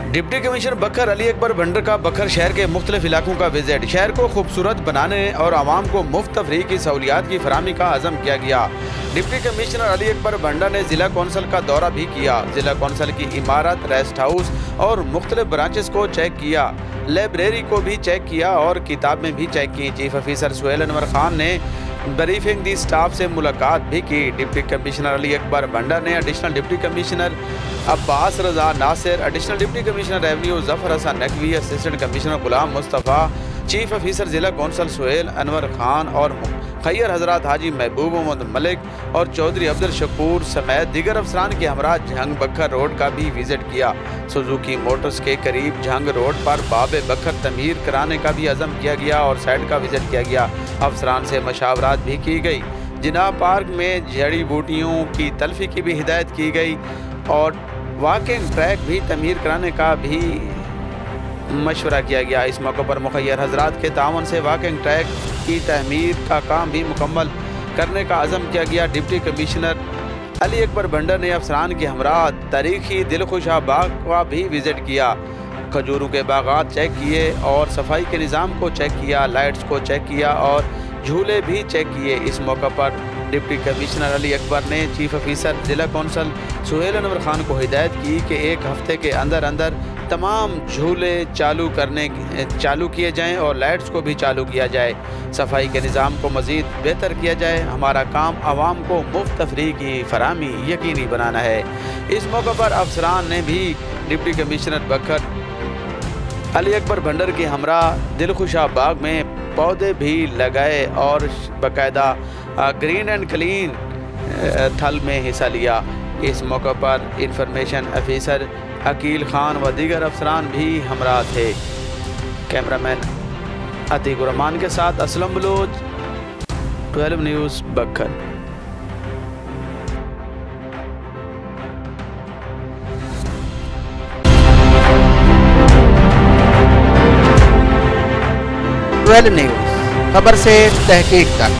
Deputy commissioner बखर अली अकबर भंडर का बखर शहर के मुख्तलिफ इलाकों का विजिट। शहर को खूबसूरत बनाने और आवाम को मुफ्त तफरीह की सहूलियात की फराहमी का अज़म किया गया। डिप्टी कमिश्नर अली अकबर भंडर ने ज़िला कौंसल का दौरा भी किया। ज़िला कौंसल की इमारत, रेस्ट हाउस और मुख्तलिफ ब्रांचेस को चेक किया। लाइब्रेरी को भी चेक किया और किताबें भी चेक की। चीफ ऑफिसर सुहेल अनवर खान ने ब्रीफिंग दी, स्टाफ से मुलाकात भी की। डिप्टी कमिश्नर अली अकबर भंडर ने additional deputy commissioner Abbas Raza Nasir, additional deputy commissioner revenue Zafar Hasan Naqvi, assistant commissioner Ghulam Mustafa, chief officer ज़िला कौंसल सुहेल अनवर खान और खैर हजरात हाजी महबूब मोहम्मद मलिक और चौधरी अब्दुल शकूर समेत दीगर अफसरान के हमरा झंग बखर रोड का भी विजिट किया। सुजुकी मोटर्स के करीब झंग रोड पर बाब बखर तमीर कराने का भी अज़म किया गया और साइड का विजिट किया गया। अफसरान से मशावरात भी की गई। जिना पार्क में जड़ी बूटियों की तल्फी की भी हिदायत की गई और वॉकिंग ट्रैक भी तमीर कराने का भी मशवरा किया गया। इस मौके पर मुखैर हजरात के तावन से वॉकिंग ट्रैक की तमीर का काम भी मुकम्मल करने का अज़म किया गया। डिप्टी कमिश्नर अली अकबर भंडर ने अफसरान के हमरा तारीखी दिलखुशा बाग का भी विजिट किया। खजूरों के बागात चेक किए और सफाई के निज़ाम को चेक किया, लाइट्स को चेक किया और झूले भी चेक किए। इस मौके पर डिप्टी कमिश्नर अली अकबर ने चीफ ऑफिसर ज़िला कौंसल सुहेल अनवर खान को हिदायत की कि एक हफ्ते के अंदर अंदर तमाम झूले चालू किए जाएं और लाइट्स को भी चालू किया जाए। सफाई के निज़ाम को मज़ीद बेहतर किया जाए। हमारा काम आवाम को मुफ्त तफरीह की फराहमी यकीनी बनाना है। इस मौके पर अफसरान ने भी डिप्टी कमिश्नर बखर अली अकबर भंडर के हमरा दिलखुशा बाग में पौधे भी लगाए और बाकायदा ग्रीन एंड क्लीन थल में हिस्सा लिया। इस मौके पर इंफॉर्मेशन ऑफिसर अकील खान व दीगर अफसरान भी हमरा थे। कैमरामैन अतीक रहमान के साथ असलम बलोच, 12 न्यूज़ बखर। 12 न्यूज़, खबर से तहकीक तक।